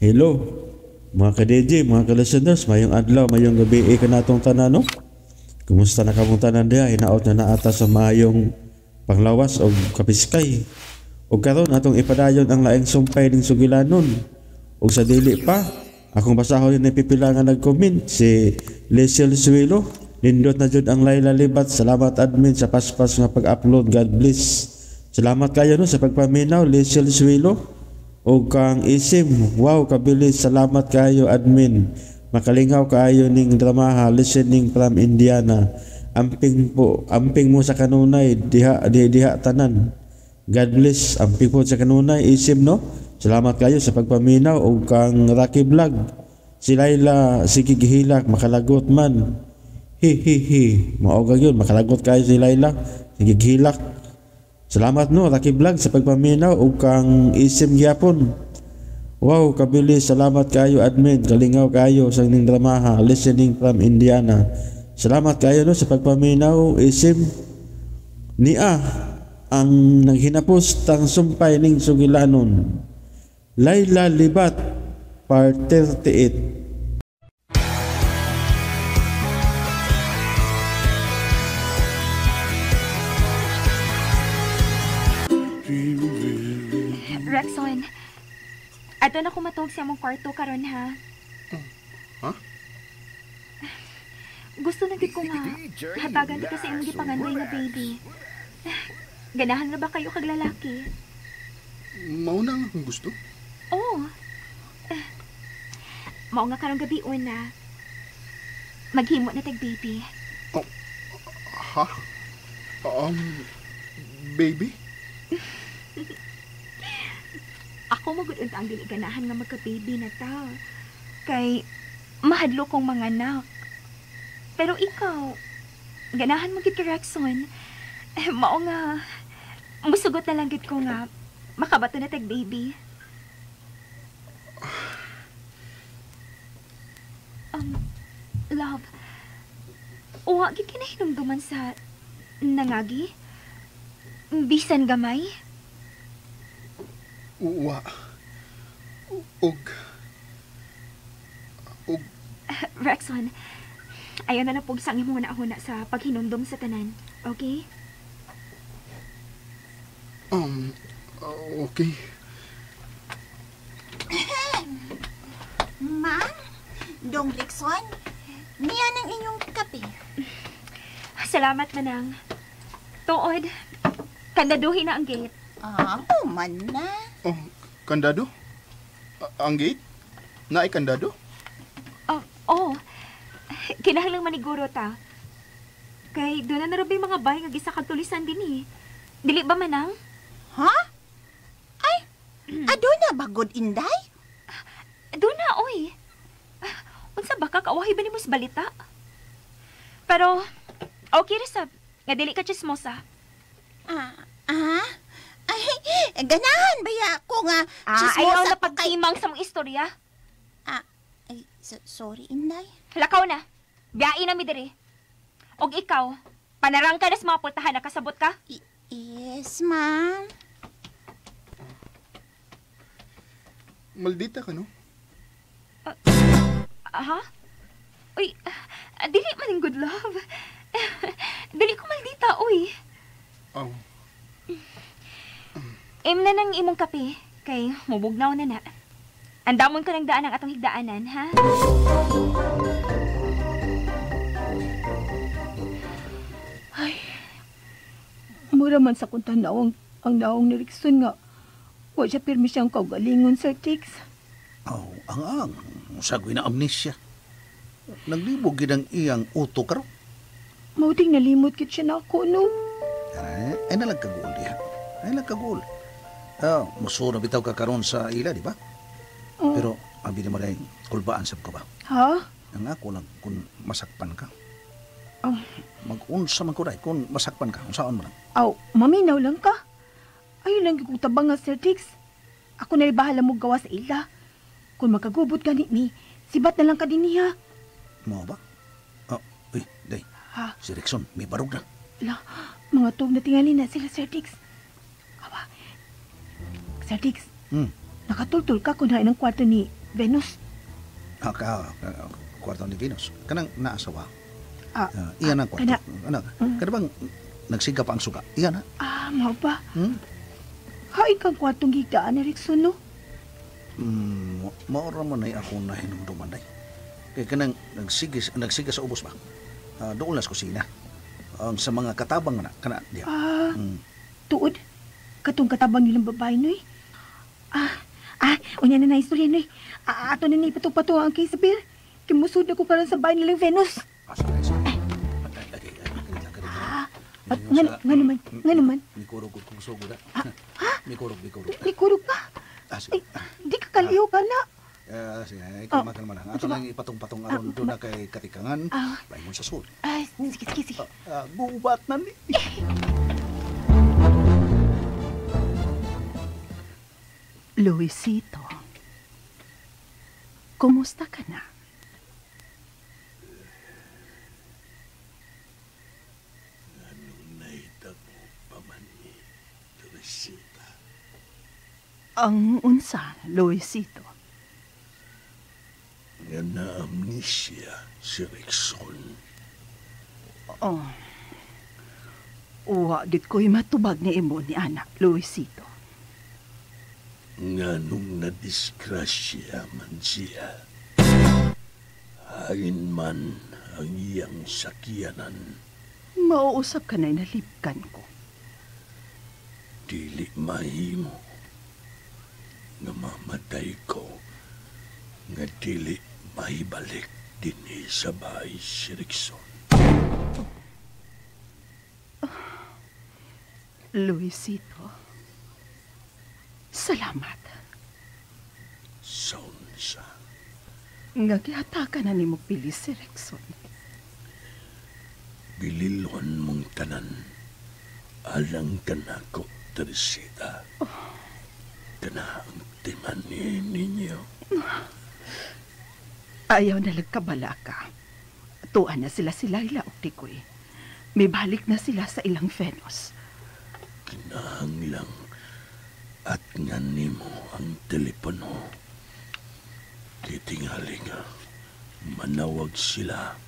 Hello, mga ka-DJ, mga ka-listeners, mayong adlaw, mayong gabi, ka natong tanan, no? Kumusta na kamong tanan diha? Hinaot na naata sa mayong panglawas o kapiskay. O karon atong ipadayon ang laing sumpay ning sugilanon. O sa dili pa, akong basahon ni pipila nga nag-comment, si Lesel Suelo. Nindot na jud ang Laila Libat. Salamat admin sa paspas nga pag-upload. God bless. Salamat kayo no sa pagpaminaw, Lesel Suelo. O kang isim, wow kabilis, salamat kayo admin. Makalingaw kayo ning dramaha, listening from Indiana. Amping mo sa kanunay, diha tanan. God bless, amping po sa kanunay, isim no. Salamat kayo sa pagpaminaw. O kang Rocky Vlog, si Laila, sige gihilak, makalagot man. Hi, maoga yun, makalagot kayo si Laila, sige gihilak. Salamat no, Rocky Vlog sa pagpaminaw o kang isim gyapon. Wow, kabilis, salamat kayo admin, kalingaw kayo sa ning dramaha, listening from Indiana. Salamat kayo no sa pagpaminaw, isim niya ang naghinapos tang sumpay ning sugilanon. Laila Libat, part 38. Rexon, ato na kumatog sa mong kwarto karon ha. Ha? Gusto na gid ko nga hatagan di kasi imong gipangandoy nga baby. Ganahan na ba kayo kag lalaki? Mauna nga kung gusto. Oo. Mao nga karong gabi una. Maghimo na tag baby. Ha? Baby? Ako magud ang dili ganahan nga magka-baby na ta. Kay mahadlo kong mga anak. Pero ikaw, ganahan mo gid ka Rexon. Mao nga musugot na lang gid ko nga makabato na tag baby. Love. Wa gid kinahinumduman sa nangagi? Bisan gamay? Uwa. Rexon, ayaw na pug sang imo na huna sa paghinumdum sa tanan. Okay? Okay. Ma, Dong Rexon, niya ng inyong kape. Salamat manang. Tuod, kandaduhin na ang gate. Man na. Oh, kandado? Ang gate? Naay kandado? Oo. Kinahanglang maniguro ta. Kay doon na narabay mga bahay nga gisa kag tulisan din eh. Dili ba manang? Ha? Ay, aduna ba good inday? Doon na, oy. Unsa ba ka kawahay ba ni mos balita? Pero, okay resab. Nga dili ka chismosa. Ay, ganahan ba ya ko nga Ayaw na ko pagtimang sa mong istorya. Ay, sorry inday. Lakaw na. Biyain na mi diri. Og ikaw, panarang ka na sa mga pultahan, nakasabot ka? Yes, ma'am. Maldita ka, no? Ha? Uy, dili man good love. Dili ko maldita, uy. Oh. Na nang imong kape, kay mubugnaw na na. Andamon ko ng daan ang atong higdaanan, ha? Ay, mura man sa kung tanaw ang naong ni Rickson nga. Wa siya pirmi siyang kaugalingon, Sir Tix. Ang sagwi na amnesia. Naglibog gid ang iyang uto karo. Mauting nalimot kit siya na ako, no? Ay nalagkagul diha. Ay nalagkagul. Musura bitaw ka karon sa ila, di ba? Pero, abi mo rin, kulbaan sab ka ba? Ha? Ang ako lang kung masakpan ka. Mag-unsa man ko rin, kung masakpan ka, kung saan mo lang. Maminaw lang ka. Ayun lang yung tabang nga, Sir Tix. Ako na bahala mo gawa sa ila. Kung makagubot ka ni, sibat na lang ka din niya. Mo ba? Uy, day. Ha? Si Rickson, may barog na. Mga tug na tingali na sila, Sir Tix. Sir Tix, nakatultul ka kung hain ang kwarto ni Venus. Kwarto ni Venus. Kanang naasawa. Kana- Iyan ang kwarto. Kada bang nagsiga pa ang suga? Iyan na. Mao ba? Hmm? Hain kang kwartong gigdaan, Erickson, no? Maura mo na ako na hinumduman day. Kaya kanang nagsiga sa ubos ba? Doon las kusina. Ang sa mga katabang na, kana diya. Tuod. Katong katabang nilang babae, noy. Unya na istorya, noy. Ato na ipatong-pato ang kay Isabel. Kimusod na ko karon sa bahay nilang Venus. Nga naman. Mikurog kung sugo da. Mikurog. Likurog ka. Di ka kaliyo ka na. Sige, kalma lang. Ato lang ipatong-patong aron doon na kay Katikangan. Baingon sa sul. Sige. Gubat na ni. Luisito, kumusta ka na? Ang unsa, Luisito? Nga na-amnesia si Rickson. Uwa, dit ko'y matubag ni imo ni anak, Luisito. Nga nung nadisgrasya man siya, hain man ang iyang sakyanan, Mauusap ka na'y nalipkan ko. dili mahimo nga mamatay ko, nga dili mahibalik dinhi sa bahay si Rickson. Luisito, salamat. Saunsa, Nga gihatakan na ni mo pili si Rexon. bililon mong tanan, alang kanako, Teresita. Kana ang timanin ninyo. Ayaw na lagkabala ka. Tuan na sila ilaog di ko'y. May balik na sila sa ilang Venus. Kinahanglang at nga nimo ang telepono. Titingali nga manawag sila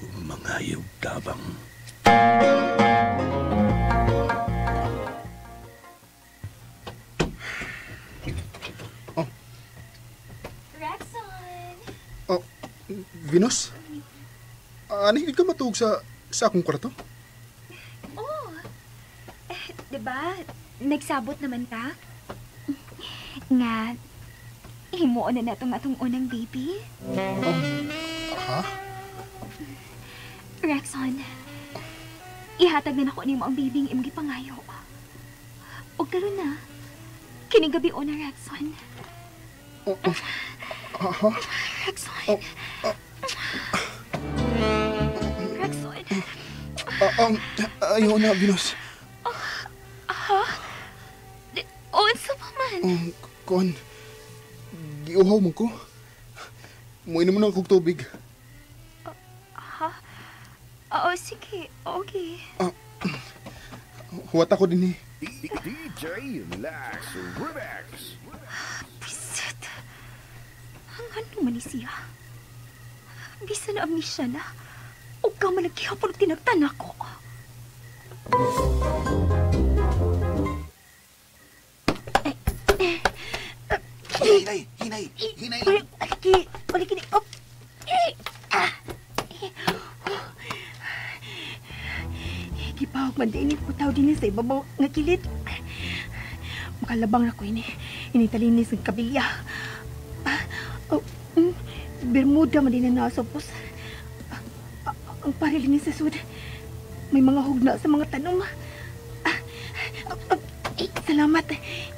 ug mangayog tabang. Rexon! Venus? Hindi ka matuog sa akong kwarto? Oh! Diba? Nagsabot naman ta? Nga, himuon na natong atong unang baby? Ha? Rexon, ihatag na nako nimo ang baby ng imong gipangayo. O karon na, kinigabi o na, Rexon. Rexon. Rexon. Ayaw na, Venus. Unsa pa man? Kon, giuhaw mo ko. Muinom mo ng kong tubig. Oo, sige. Okay. Huwat ako din eh. DJ Relax Relax. Bisit. Ang ano man ni siya? Bisa na amnesia na. O ka man nagkihapon tinagtan ako. Hinay. Balik ni. Gipahog man din ko tao din sa ibabaw nga kilid. Makalabang na ko ini. Initalinis ng kabilya. Bermuda man din na nasopos. Ang paril ni sa sud. May mga hugna sa mga tanom. Salamat.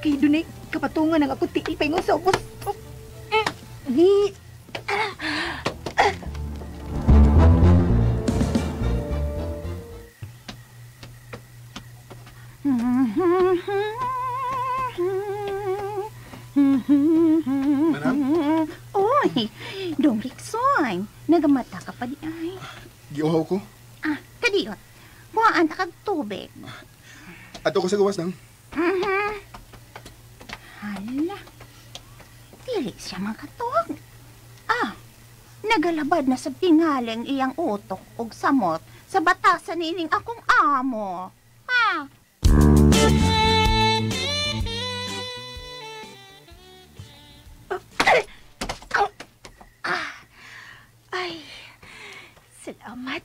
Kay dunay kapatungan ng ako tiil pa yung sa upos. Ni. Oy, Dong Rickson, nagamata ka pa di ay. Giuhaw ko. Kadiyot, buhaan ta kag tubig. Ato ko sa gawas nang. Hala, dili siya makatog. Nagalabad na sa pingaling iyang utok og samot sa batasan nining akong amo. Ha? Ay, salamat.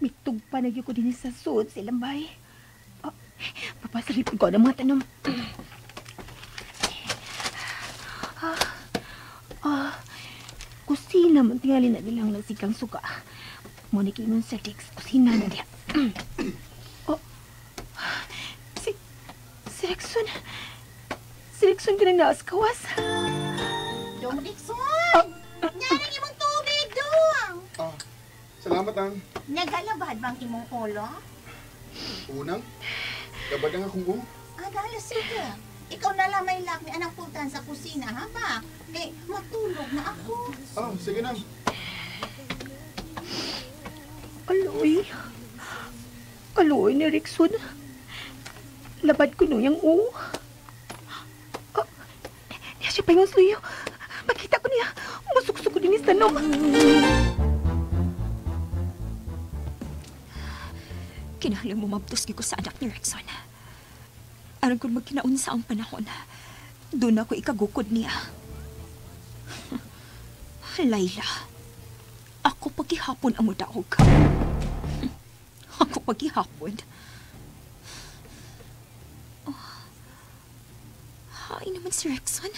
Mitug pa nagyo ko din sa suod silang bay. Papasalipin ko ng mga tanong. Kusina man tingali na nilang nagsikang suka. Muna kinon sa Dix, kusina na niya. Si Rexon. Si Rexon ka nang naas kawas. Dong Dixon! Nyaring imong tubig, Dong! Salamat ang. Nagalabad bang imong ulo? Unang, labad ang akong Dala, sige. Ikaw na lang may lakmi anang puntan sa kusina, ha ba? Matulog na ako. Sige na. Kaloy ni Rexon. Labad ko no yung Niya siya pa yung suyo. Makita ko niya. Musuk-suk ko din sa tanom. Kinahanglan mo mabtos ko sa anak ni Rexon. Aron kung magkinaon sa ang panahon, doon ako ikagukod niya. Layla, ako paghihapon ang mudaog. Ako paghihapon. Hay naman si Rexon.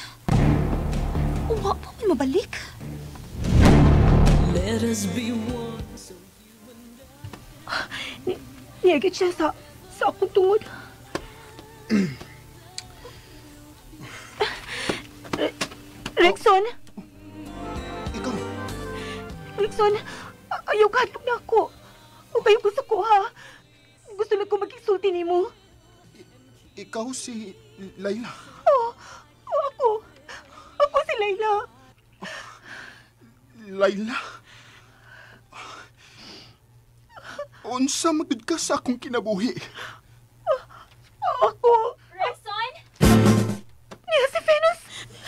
Uwa pa man mabalik. Let us be one. Niyagit siya sa akong tungod. Rexon? Ikaw? Rexon, ayaw kahadlok na ako. O kayo gusto ko, ha? Gusto na ko mag-isulti ni mo. Ikaw si Layla? Ako. Ako si Layla. Layla? Unsa magud ka sa akong kinabuhi? Ako. Rexon? Niya si Venus.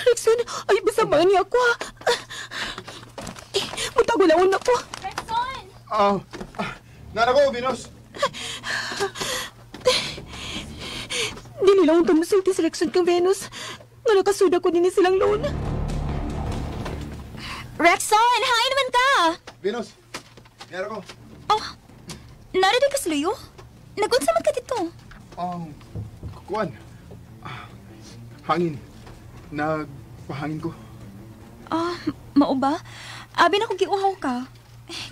Rexon, ay basamahan niya ako, ha? Mutagulaon ako. Rexon! Nana ko, Venus. Dili lang ang tumusulti si Rexon kang Venus. Nga nakasuda ko din silang loan. Rexon, hi naman ka! Venus, nana ko. Narito ka sa luyo? Nagunsa man ka dito? Kuan. Hangin. Nagpahangin ko. Mao ba? Abi na ko giuhaw ka.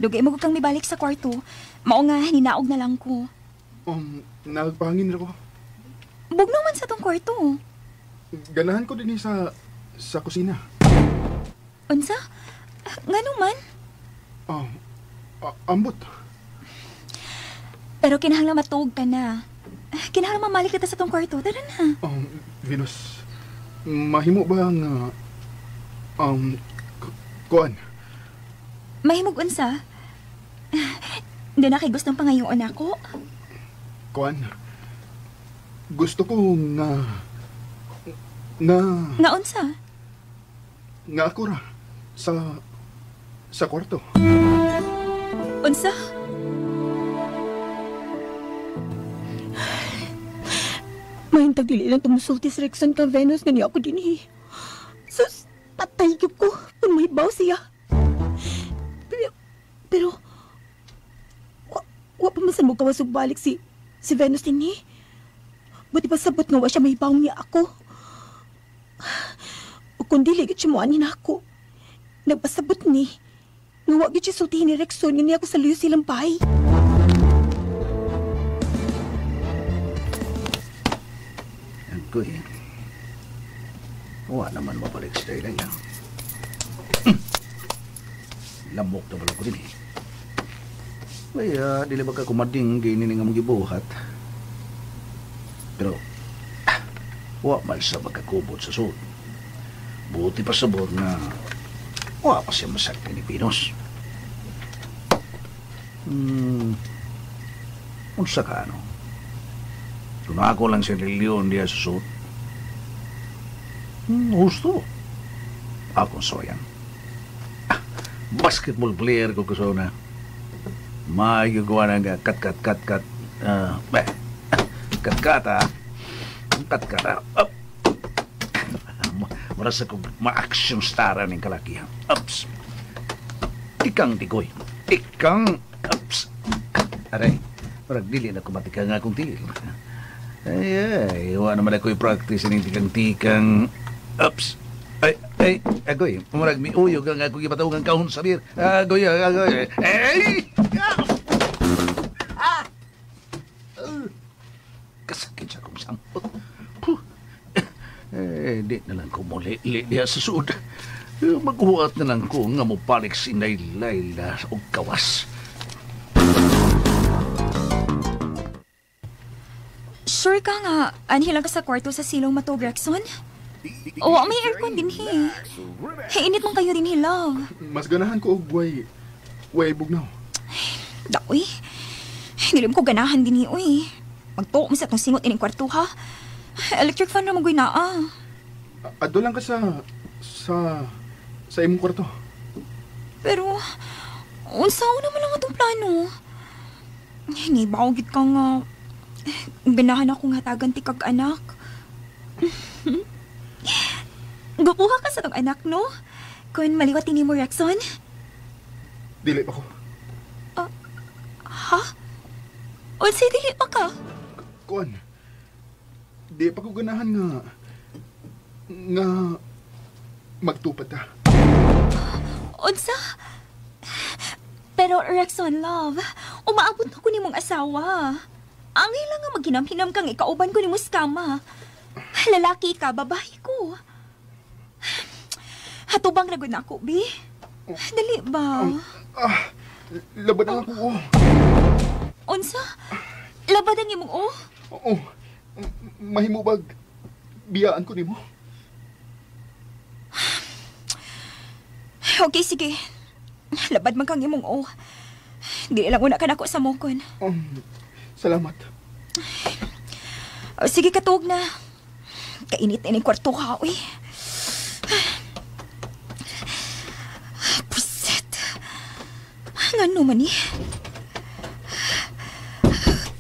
Dugay mo kang mibalik sa kwarto. Mao nga, ninaog na lang ko. Nagpahangin na ko. Bugnaw man sa tong kwarto. Ganahan ko din sa kusina. Unsa? Nganong man? Ambot. Pero kinahanglan matuog ka na. Kinahanglan mamalik kita sa tong kwarto. Tara na. Venus, mahimo ba nga kuan? Mahimog unsa? Di na kay gustong pangayoon ako? Kuan, gusto ko nga Nga unsa? nga ako ra sa kwarto. Unsa? Mahintag dili lang tumusulti si Rexon kang Venus nga niya ako din, eh. Sus, patay ko kung mahibaw siya. Pero wa pa masan mo kawasog balik si Venus din, eh. Buti pa sabot nga wa siya mahibaw niya ako. O kung dili gid siya moanin ako, nagpasabot ni nga wa gid siya sultihin ni Rexon nga niya ako sa luyo silang bahay. Kuy, wala naman mabalik sa Layla. Lamok na pala ko din, eh. Kaya, dili ba ka kumading gini nga mong gibuhat. Pero, wa man sa magkakubot sa suot. Buti pa sabor na wa pa siya masakti ni Pinos. Unsa ka, ano? Kung ako lang si reliyon diya sa suot, Gusto. Akong soyan. Basketball player ko gusto na. Magagawa ng kat. Kat-kata. Kat-kata. Up. Marasa ko ma-action stara ng kalakihan. Ups. Ikang tikoy. Ikang. Ups. Aray. Parang dili na kumatika nga akong til. Ay, wala naman ako'y practice ng tikang-tikang. Ups. Ay, agoy. Pumarag mi uyog ang ako ipatawag ang kahon sabir. Agoy. Ay! Kasakit siya kong sampot. Di na lang ko muli diya sa sud. Maghuwat na lang ko nga mo palik sinay Layla o kawas. Sure ka nga, anhi lang ka sa kwarto sa silong matog, Rexon? Oo, may aircon din, he. Hey, init man kayo din, he, love. Mas ganahan ko og way bugnaw. Daoy, hindi ko ganahan din, he, uy. Magtuok mo sa itong singot ining kwarto, ha? Electric fan na magoy na, ah. Adto lang ka sa imong kwarto. Pero, unsaon naman lang itong plano? Hindi ba gid ka nga ganahan ako nga tagan ti kag anak. Gupuha ka sa tong anak, no? Kung maliwat ni mo, Rexon? Dili pa ko. Ha? Unsay dili pa ka? Kuan. Di pa ko ganahan nga magtupad ta. Unsa? Pero, Rexon, love, umaabot ako ni mong asawa. Angay lang nga maghinam-hinam kang ikauban ko ni Muskama. Lalaki ka, babae ko. Hatubang ragod na ako, Bi. Dali ba? Labad ang ako, Unsa? Labad ang imong, Oo. Mahimubag. Biyaan ko nimo. Okay, sige. Labad man kang imong, Di lang una ka na ako sa mukon. Salamat. Sige, katog na. Kainit na yung kwarto ka, uy. Puset. Nga naman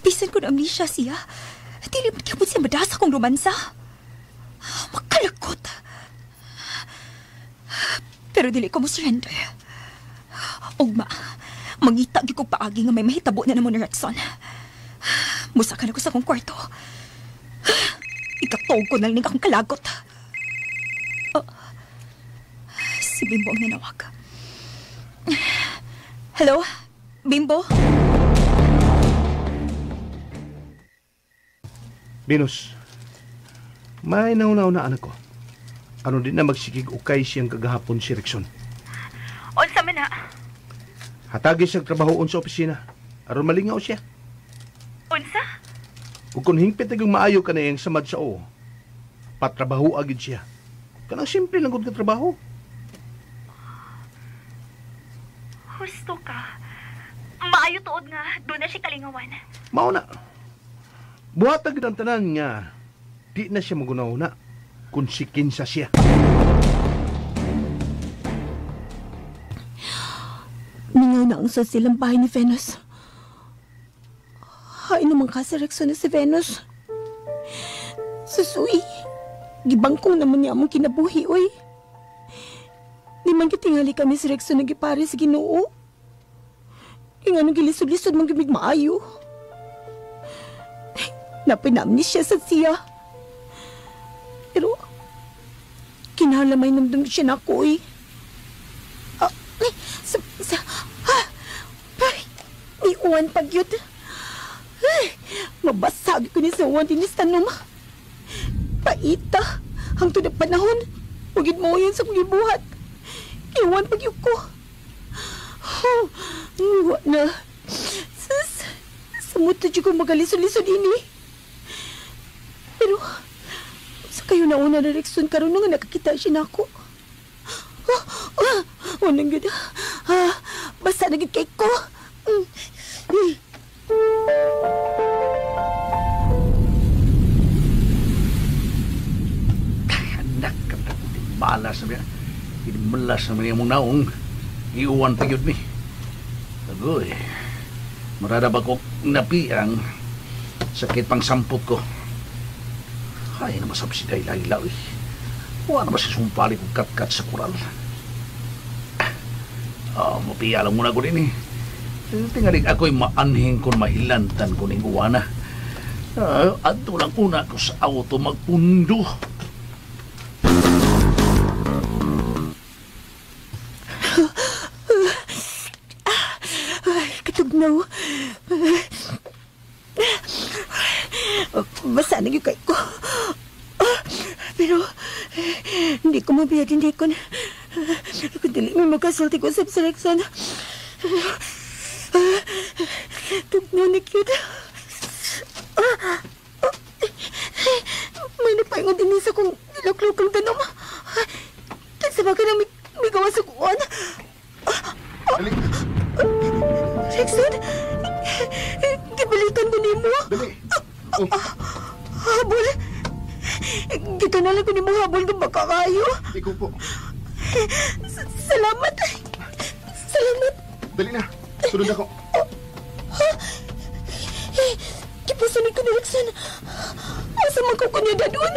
Bisan ko na amnesia siya. Dili mo kaya po siya madasa kong romansa. Makalakot. Pero dili ko mo surrender. Ugma, mangita ko paagi nga may mahitabo na namon ni Rexon. Musakan ako sa kong kwarto. Ikatog ko na lang akong kalagot. Si Bimbo ang nanawag. Hello? Bimbo? Venus, may nauna-una anak ko. Ano din na magsikig ukay siyang kagahapon si Rexon. Unsa man na? Hatagi siyang trabahoon sa opisina. Aron malingaw siya. Unsa? Ug kung hingpit na maayo ka na yung samad sa patrabaho agad siya. Kanang simple lang gud ka trabaho. Husto ka. Maayo tuod nga, doon na siya kalingawan. Mao na. Buhat agad ang tanan nga, di na siya magunaw-una kung si kinsa siya. Ningaw na ang sa silang bahay ni Venus. Hay naman ka si Rexon na si Venus. Susuy, gibangkong naman niya among kinabuhi, oy. Di man kitingali kami si Rexon na gipari sa Ginoo. Yung anong gilisod-lisod mong gimig maayo. Napinamnis siya sa siya. Pero, kinalamay namdam siya na ako, eh. May uwan pagyod. Mabasag ko ni sa uwan din sa tanom. Paita, hangtod ang panahon. Ugid mo yun sa kong ibuhat. Iwan pagyod ko. Uwa na. Samot na ko magalisod-lisod ini. Pero, sa kayo na una na Rexon karon nga nakakita siya na ako. Unang gud. Basta naging cake ko. Anak ka malas na niya. Malas na niya mong naong. Iuwan pa yun mi. Agoy. Marada ba ko napiang sakit pang sampot ko. Ay, namasab si Dayla eh. Wala naman si sumpali kong kat-kat sa kural. Mapiya lang muna ko din eh. Tingaling ako'y maanhing kung mailantan ko ng uwana. Adto lang una ko sa auto magpundo. Katugnaw. Basa na yung kay ko. Pero, hindi ko mabiyad, hindi ko na. Kundali may magkasulti ko sa seleksyon. Tugnaw ni cute. May napaingon din sa kong nilaklukang tanong. Sabagan na may gawa sa kuwan. Dali. Rexon, gibalitan ko ni mo. Dali. Oh. Habol. Gito na lang ko ni mo habol ng baka kayo. Ikaw po. Salamat. Salamat. Dali na. Sunod ako. Kipasunod ko ni Rexon. Asa man ko kunyada doon.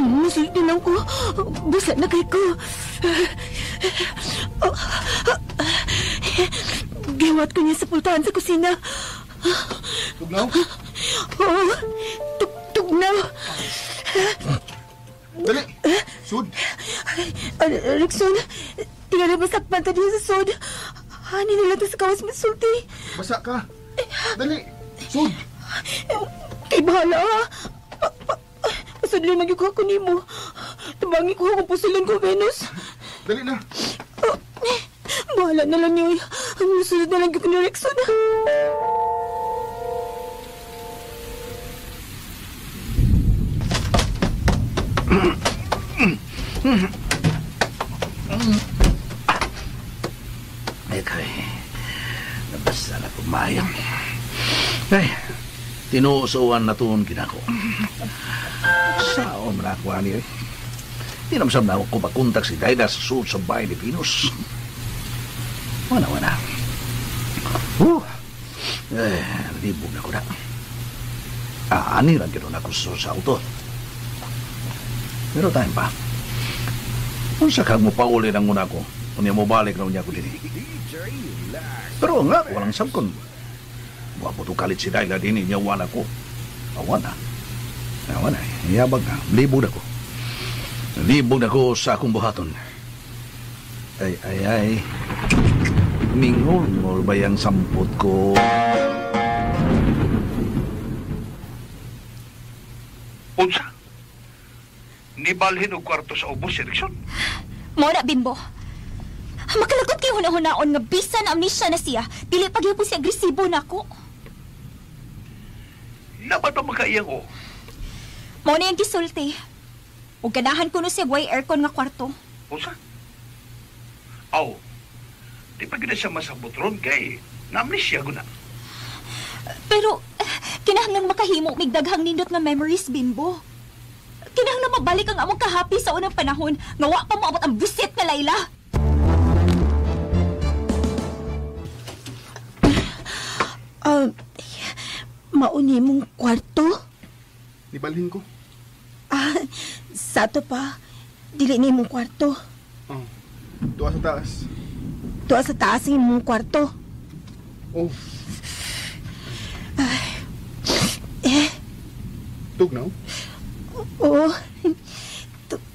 Musulti lang ko. Busa na kay ko. Giwat ko niya sa pultahan sa kusina. Tugnaw? Oo. Tugnaw. Dali. Sud. Rexon, tingnan na masakpan ta diya sa sod. Hani nila to sa kawas masulti. Basa ka. Dali. Sud. Kay bahala ha. Pasudlin magyug ako nimo. Tabangi ko kung pusulon ko, Venus. Dali na. Bahala na lang niyo. Ang musulod na lang yung ni Rexon. Ay, nabasa na pumayang. Ay, tinuusuan na tuon ginako. Sao man ako ani eh. Di naman sab na ako pakuntak si Dayla sa suot sa bahay ni Venus. Wala. Libog na ko na. Ani lang gano'n ako sa auto. Pero tayo pa. Kung sakang mo pauli ng una ko, kung mo balik na niya ko din. Pero nga, walang sabkon. Wapo to kalit si Dayla din niya wala ko. Awana. Iyabag na. Libog na ko. Libog na ko sa akong buhaton. Ay. Mingol ba yung sampot ko? Unsa? Nibalhin og kwarto sa ubos, Erickson? Mora, Bimbo. Makalagot kayo hunahuna-on nga bisan amnesia na siya. Dili pagyapon si agresibo na ako. Naman ba makaiyang o? Mao na yung gisulti. O ganahan ko no siya way aircon nga kwarto. Unsa? Aw, di pa gina siya masabot ron kay na-amnesia ko na. Pero, kinahanglan makahimo mig daghang nindot nga memories, Bimbo. Kinahanglan mabalik ang among kahapi sa unang panahon nga wa pa moabot ang visit na Layla. Mauni mong kwarto? Nibalhin ko. Sato pa. Dili ni mong kwarto. Tuwa sa taas. Tuwa sa taas ng mong kwarto. Oh. Tugnaw? Oo.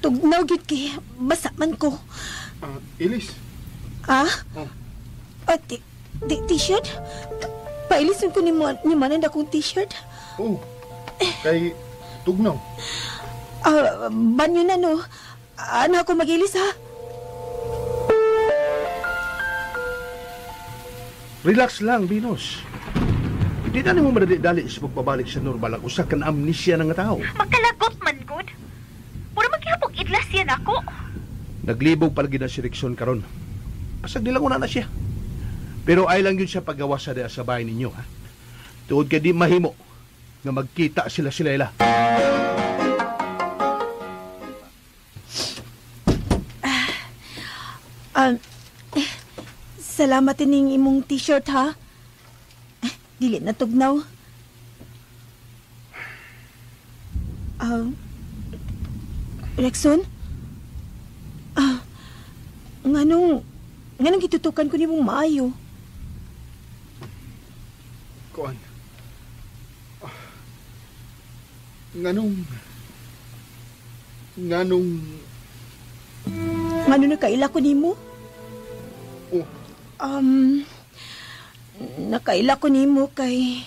Tugnaw gid kay basa man ko. Ilis. Oh. T-shirt? Pailisin ko ni manan akong t-shirt. Oh. Kay tugnaw. Banyo na no. Ano ako mag-ilis ha? Relax lang, Venus. Di na mo madali-dali sa pagbabalik sa normal ang usa kan amnesia ng tao. Magkalagot man, good. Mura maghihapog idlas yan ako. Naglibog palagi na si Rickson karon. Asag nilang una na siya. Pero ay lang yun siya paggawa sa bahay ninyo, ha? Tuod ka di mahimo na magkita sila. Ah, salamat ining imong t-shirt ha. Dili na tugnaw. Rexon? Nganong gitutukan ko nimong maayo? Kuan. Nganong Ngano nakaila ko nimo? Oh, Nakaila ko nimo kay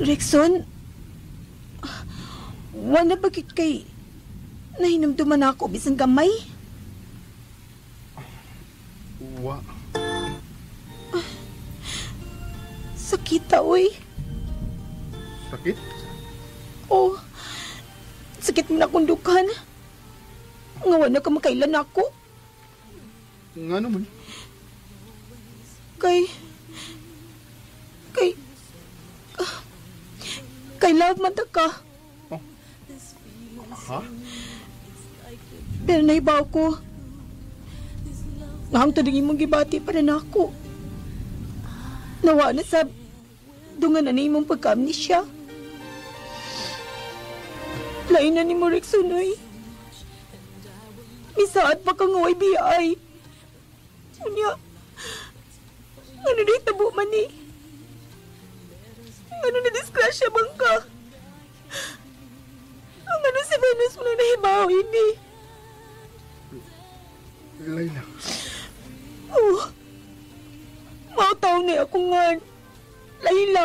Rexon, wala bagit kay nahinumduman ako bisan gamay. wa. Sakita, oy. Sakit? Oh, sakit mo na akong dukan. Ngawa na ka makailan ako. Nga naman. Kay love man ta ka. Oh. Ha? Pero naibaw ko. Ngahang tudingin mong gibati para na ako. Nawa na sa dungan na imong pagka-amnesya. Lain na ni mo, Rexonoy. Misaad pa kang away biyay. Unya, ano na itabo man ni? Ano na disgrasya bang ka? Ang ano si Venus mo na nahibaw ini? Layla. Oh, mautaw na ako nga. Layla.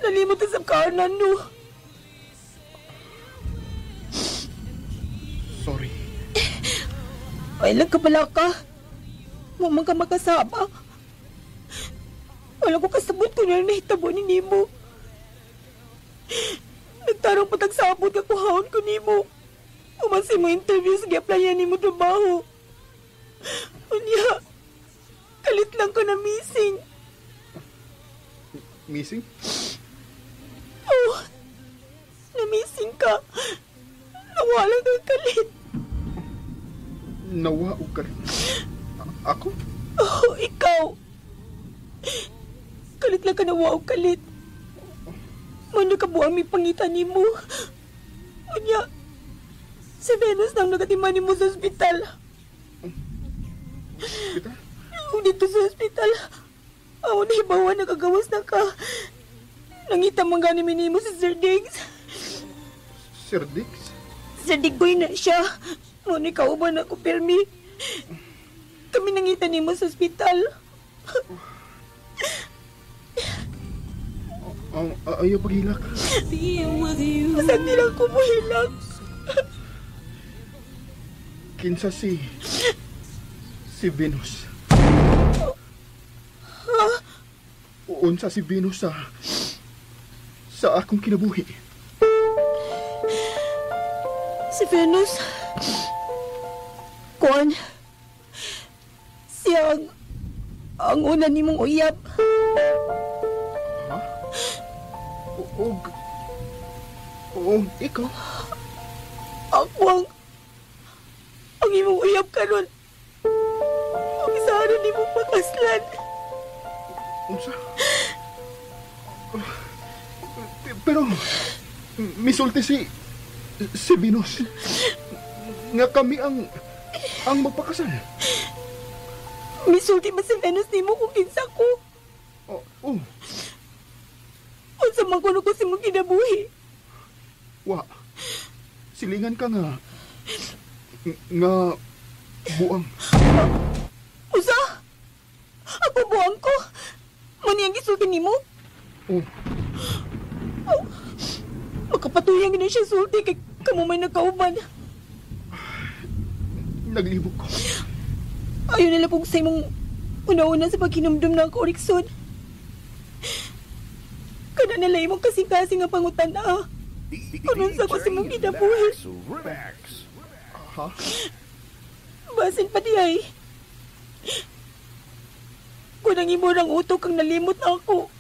Nalimot na sa kanan, no? Sorry. Ay lang ka pala ka. Mamang ka makasaba. Wala ko kasabot ko na nahitabo ni Nimo. Nagtarong patagsabot ka kuhaon ko Nimo. Umasi mo interview sa gi-applyan ni mo trabaho. Unya, kalit lang ko na missing. Missing? Oh, na-missing ka. Nawala kang kalit. Nawa o ka rin. Ako? Oh, ikaw. Kalit lang ka nawa o kalit. Mano ka buang may pangitan ni mo. Unya, si Venus nang nagatiman ni mo sa ospital. Kita? Dito sa ospital. Ako na hibawa nagagawas na ka. Nangita mong gani minimo si Sir Diggs. Sir Dix? Sir Diggoy na siya. Ngunit ikaw ba na ko, Permi? Kami nangita ni mo sa ospital. Ayaw paghilak. Masag nilang kumuhilak. Kinsa si Venus. Ha? Unsa si Venus sa akong kinabuhi. Si Venus. Kuan. Siya ang una ni mong uyab. Ha? Ikaw? Ako ang imong uyab karon. Ang isahan ni mong pakaslan. Unsa? Pero misulti si Venus nga kami ang magpakasal. Misulti ba si Venus ni mo kung kinsa ko? Oh. Unsa man kuno ko si mong kinabuhi? Wa. Silingan ka nga buang. Usa? Ako buang ko? Mani ang gisulti ni mo? Oh. Makapatuyang na siya sulti kay kamo may nagkauban. Naglibog ko. Ayaw nila pong sa imong una-una sa paghinumdum ng korikson. Kada nila imong kasing-kasing ang pangutan na. Anong sa ko si mong kinabuhi? Ha? Basin pa di ay. Kung ang imo ng utok ang nalimot na ako.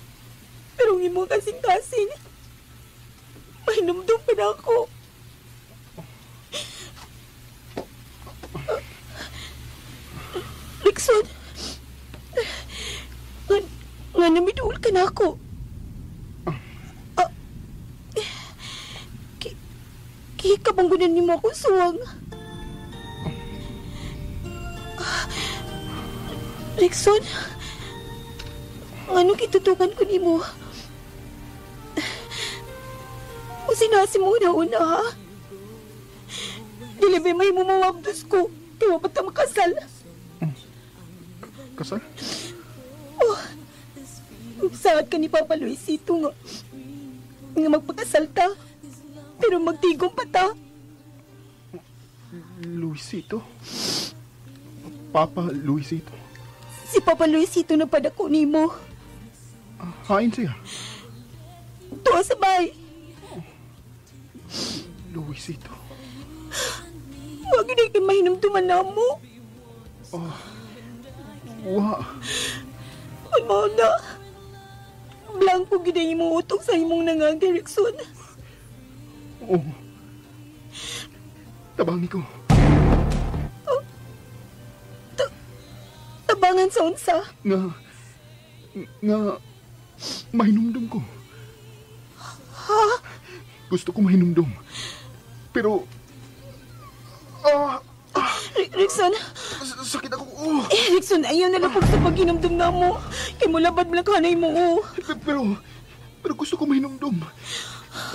Pero ang imo kasing-kasing. Mahinumdum pa na ako. kanako. Kabanggunan ni mo akong suwang. Rexon, ano kitutukan ko ni mo? O sinasi mo una-una, ha? Dili may mo mawabdos ko. Kaya pa ta makasal. Kasal? Oh, saad ka ni Papa Luisito nga magpakasal ta. Pero magtigong pa ta. Luisito? Papa Luisito? Si Papa Luisito na padako ni mo. Hain siya? Tuwa sa bahay. Luisito? Wag na ikay mahinamduman na mo. Ano na? Blanco gina mo utok sa imong nangagay, Rexon. Oo. Tabangi ko. Tabangan sa unsa? Nga, mahinumdum ko. Ha? Gusto ko mahinumdum. Pero, Rexon. Sakit ako. Rexon, ayaw na lang sa paghinumdum na mo. Kay mo labad mo lang kanay mo. Pero gusto ko mahinumdum.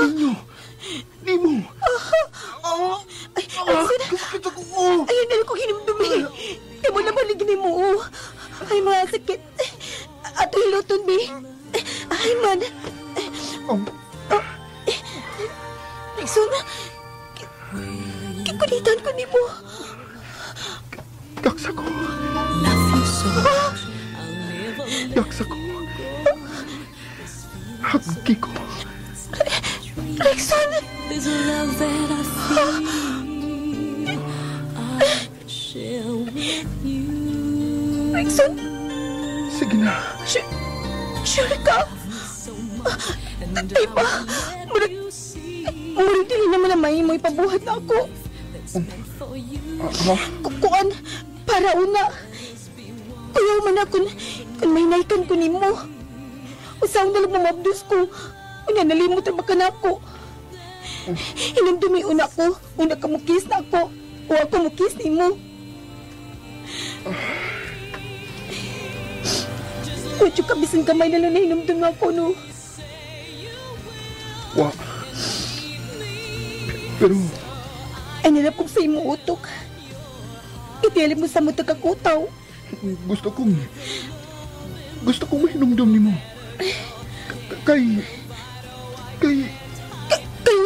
Ninyo. Di mo. Rexon. Sakit ako. Ayaw na lang kong hinumdum eh. Kay mo labad ligin mo. Ay, mga sakit. Ato hiloton, be. Ay, man. Rexon. Kikulitan ko ni mo. Daksa ko. Daksa ko. Hagi ko. Rexon! Rexon! Sige na. Sure ka? Ay ba? Murag dili naman na may mo ipabuhat na ako. Kukuan, para una. Kuyaw man ako kung may naikan ko ni mo. Usaw na lang mamabdos ko. Una nalimot ang makanako. Hinumdumi una ko. Una ka mukis na ako. O ako mukis ni mo. Medyo kabisan kamay na lang na hinumdum ako, no? Pero... ay nilapog sa imo utok. Itialip mo sa mo tagakutaw. Gusto kong mahinumdum ni mo. Kay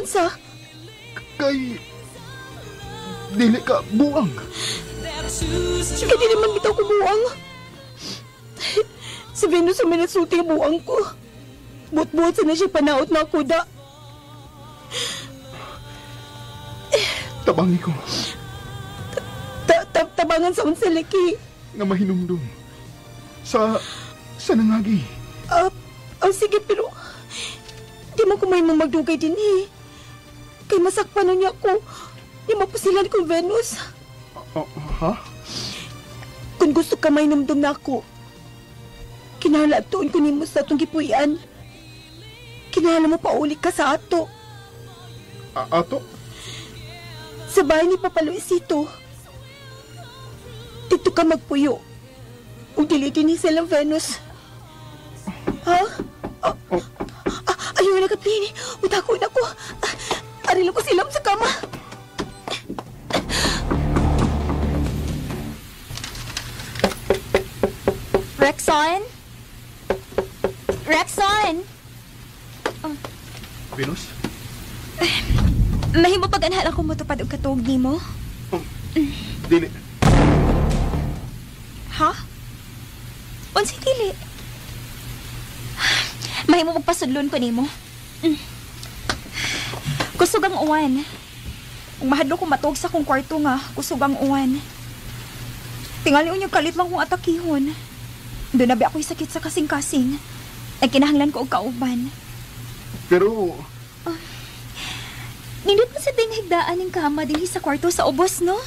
unsa? Kay dili ka buang. Kaya di naman bitaw ko buang. Si Venus ang minasulti ang buang ko. Buot-buot sa na siya panaot na ako da. Tabangi ko. Tabangan sa unsa laki. Nga mahinumdum. Sa nangagi. Sige, pero di mo ko may magdugay din eh. Kay masakpan na niya ako. Di mapusilan kong Venus. Ha? Kung gusto ka may numdum na ako, kinahalaatuon ko ni mo sa atong gipuyan. Kinahala mo pa uli ka sa ato. Ato? Sa bahay ni Papa Luisito. Dito ka magpuyo. Kung dilitin ni silang Venus. Ha? Ayaw na kapini. Utako na ko. Arilo ko silam sa kama. Rexon? Rexon? Venus? Mahimo pag-anhala ko mo tupad og katuog nimo? Dili. Ha? Unsay dili? Mahimo magpasudlon ko nimo. Kusog ang uwan. Kung mahadlo ko matuog sa kong kwarto nga, kusog ang uwan. Tingali unyong kalit lang kong atakihon. Doon na ba ako'y sakit sa kasing-kasing. Ay kinahanglan ko og kauban. Pero... nindot mo sa higdaan ng kama din sa kwarto sa ubos, no?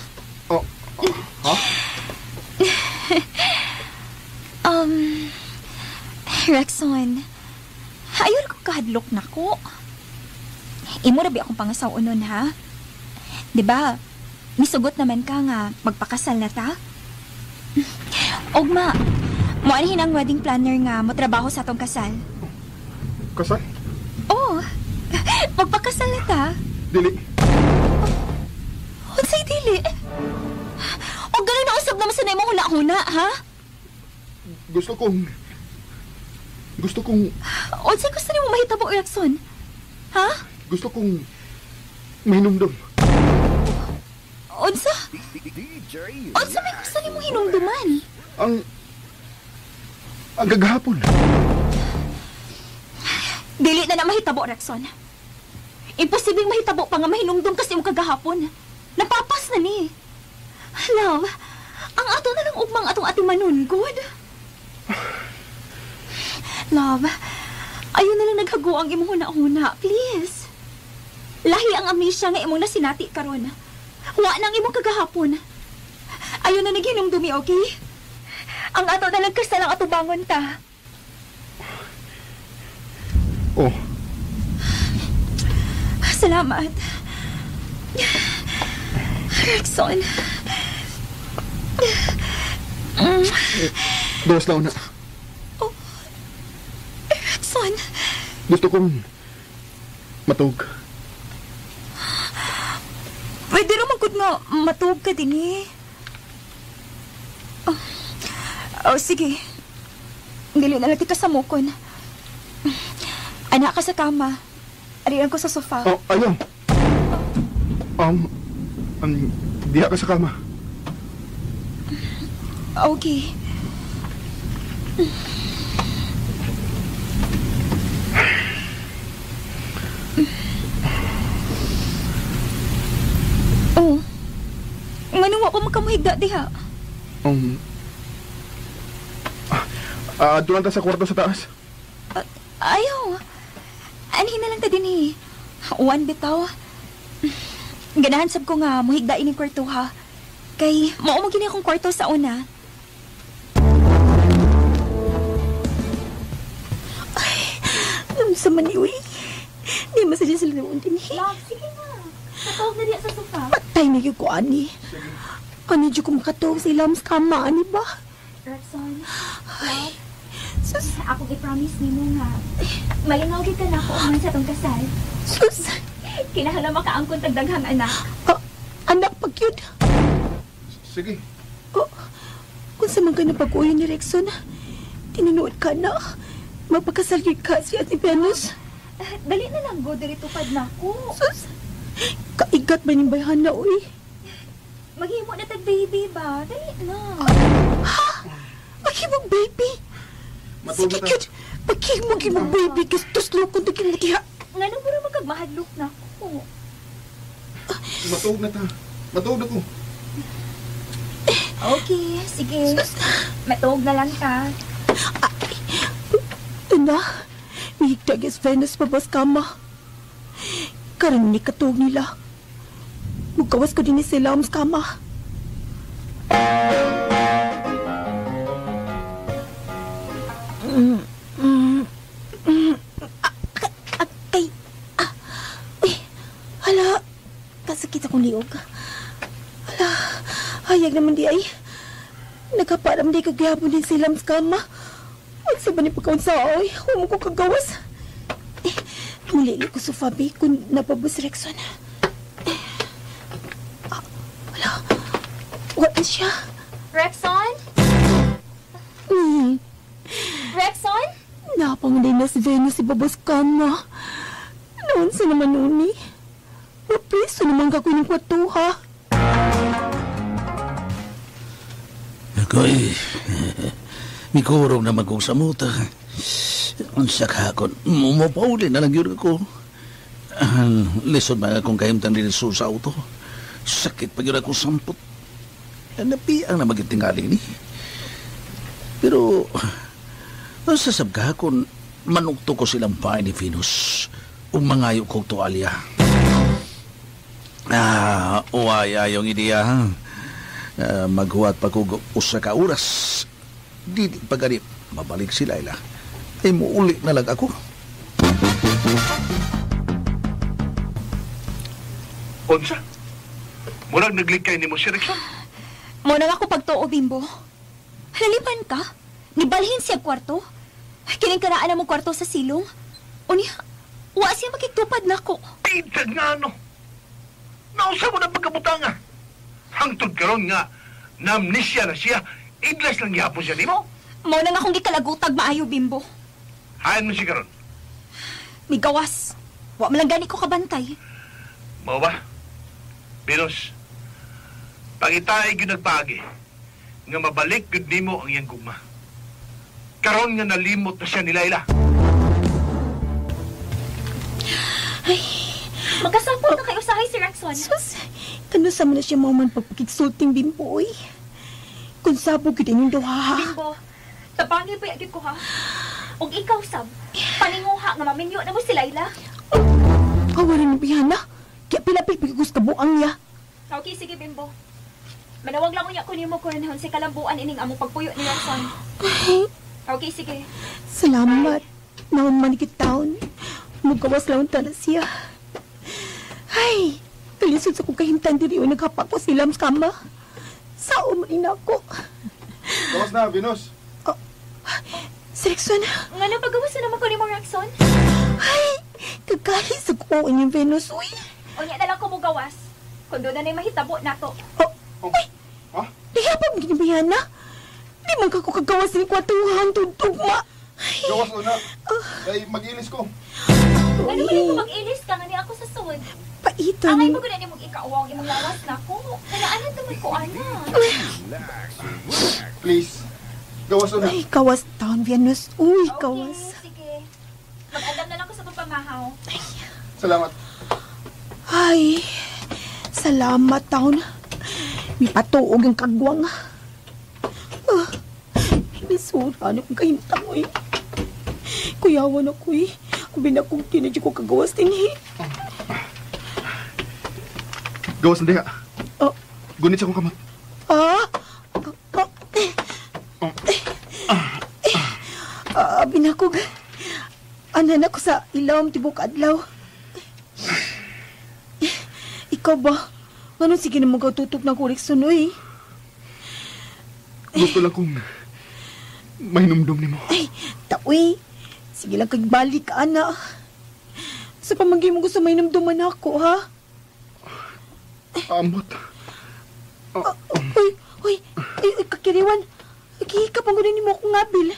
Ha? Rexon, Ayaw kong kahadlok na ko. Imo rabi akong pangasaw nun, ha? Diba, misugot naman ka nga magpakasal na ta? Ogma, moanhin ang wedding planner nga motrabaho sa atong kasal. Kasal? Oo, magpakasal na ta. Dili. Unsay dili? O gano'n na usab naman sa na imong huna-huna, ha? Gusto kong... Unsay gusto ni mo mahitabo, Jackson? Ha? Gusto kong... mahinumdum. Unsa? Unsa may gusto ni mo hinumduman? Ang gagahapon. Dili na mahitabo, Rexon. Imposibleng mahitabo pa nga mahinumdum kasi mo kagahapon. Napapas na ni. Love, ang ato na lang ugmang atong ating manunggod. Love, ayun na lang naghago ang imong huna-huna, please. Lahi ang amnesia nga imong nasinati karon. Wa nang imong kagahapon. Ayun na naghinumdumi, okay? Ang ato na lang kasal ang ato bangon ta. Oh. Salamat. Rexon. Dos na una. Oh. Rexon. Gusto kong matug. Pwede naman gud nga matug ka din eh. Oh, sige. Dili na lang kita sa mukon. Anak ka sa kama. Ariyan ko sa sofa. Oh, ayaw. Diha ka sa kama. Okay. Oh. Nganong wa pa magkamuhigda diha? Doon ta sa kwarto sa taas. Ayaw. Anhin na lang ta din eh. Uwan bitaw. Ganahan sab ko nga muhigda ini kwarto ha. Kay mao mo gini akong kwarto sa una. Ay, sa maniwi. Di masadya sila naman din eh. Love, sige na. Katawag na diya sa sofa. Patay na yung ko, ani. Ani dyan ko makatawag sa ilam sa kama, ani ba? Rexon, love, akong i-promise ni mo nga. Malingaw kita na ako man sa tong kasal. Sus! Kinahanglan makaangkon tagdaghang anak. Anak pag yun. Sige. Kung sa mga napag-uyo ni Rexon, tinunood ka na. Magpakasal ka si Ate Venus. Dali na lang, go, diri tupad na ako. Sus! Kaigat ba niyong bayahan na, uy? Maghimo na tag-baby ba? Dali na. Ha? Maghimog baby? Sige, kid. Maghimog baby. Gastos lukon na kinutiha. Nga nung mura magkagmahadlok na ako. Matuog na ta. Matuog na ko. Okay, sige. Matuog na lang ka. Tanda, may higdagis Venus pa ba sa kama? Karon ni katuog nila. Magkawas ko din sila sa kama. Hala, kasakit akong liog. Hala, hayag naman di ay. Nagkaparam di kagyapon din sila sa kama. Ang sa ba ni pagkaunsaoy, huwag mo ko kagawas. Mulili ko sa Fabi kung napabos Rexon. Wala. Wala siya. Rexon? Rexon? Napang din na si Venus si babos kama. Noon sa naman nuni. Mapriso naman ka ko ng kwato, ha? Ako'y... Mikurong na magkong samuta. Ang sakakon, mumapauli na lang yun ako. Lisod mga akong kahimtan din sa auto. Sakit pa yun akong sampot. Napiang na magitingali ni. Pero, sa sabgakon, manukto ko silang pae ni Venus. Umangayo ko tuwalya. Uwaya yung ideya. Maghuwat pa ko usa ka oras. Di pagani mabalik sila ila. Ay muuli na lang ako. Unsa? Murag naglikay ni mo si Rickson. Mo nang ako pagtuo, Bimbo. Halaliman ka? Nibalhin siya kwarto? Kining karaan na mong kwarto sa silong? Unya, wa siya makitupad na ko. Pitag nga ano. Nausa mo na pagkabutanga. Hangtod karon nga, namnisya na siya. Iglas lang gihapon siya ni mo. Mo nang akong gikalagutag maayo, Bimbo. Hayan mo siya karon. May gawas. Wa man lang gani ko kabantay. Mao ba? Binos, pangitaay gyud nagpagi nga mabalik gyud nimo ang iyang gugma. Karon nga nalimot na siya ni Layla. Ay, magkasapot na kayo usahay si Rexon. Sus, kano sa man na siya maman pagpakigsulting, Bimbo, oy. Kung sabo gyud inyong duha, ha? Bimbo, tabangi pa yagid ko, ha? Og ikaw, Sab, paninguha nga maminyo na mo si Layla. Kawaran ni Bihana. Kaya pilapil pagkikos kabuang niya. Okay, sige, Bimbo. Manawag lang unya ko nimo ko rin si kalambuan ining among pagpuyo ni Rexon. Okay, sige. Salamat. Naon manikit taon. Mugawas lang tala siya. Ay, kalisod sa kong kahimtan diri o naghapak ko silam sa kama. Sao man ako. Gawas na, Venus. Si Rexon. Nga nang pagawas na naman ko ni mo, Rexon? Ay, kagaling sa kuo inyong Venus, uy. Unya na lang ko mo gawas. Kung doon na na'y mahitabo na to. Ay, diha pa mo ginibayan na. Di man ka ko kagawas ni kwatuhan, tugma. Gawas na. Ay, mag-ilis ko. Ano ba nito mag-ilis ka nga niya ako sa sud? Paitan. Angay mo ko na nimong ikaawang imong lawas na ko. Kanaanan naman ko, ana. Please. Gawas na. Ay, kawas taon, Venus. Uy, kawas. Okay, sige. Mag-andam na lang ko sa pagpamahaw. Salamat. Ay, salamat taon. May patuog yung kagwang. Bisura na kong kahintang, uy. Kuyawan ako, uy. Kubin akong tinadyo ko kagawas din, eh. Gawas na diha. Gunit sa akong kamot. Binakog. Anan ako sa ilawom tibok adlaw. Ikaw ba? Ganun sige na magatutok ng koreksyon, uy. Gusto lang kong mahinumdum ni mo. Ay, taoy. Sige lang kagbalik, ana. Sa pamanggi mo gusto mahinumduman ako, ha? Amot. Uy, kakiriwan. Kihikap ang gunin mo akong ngabil.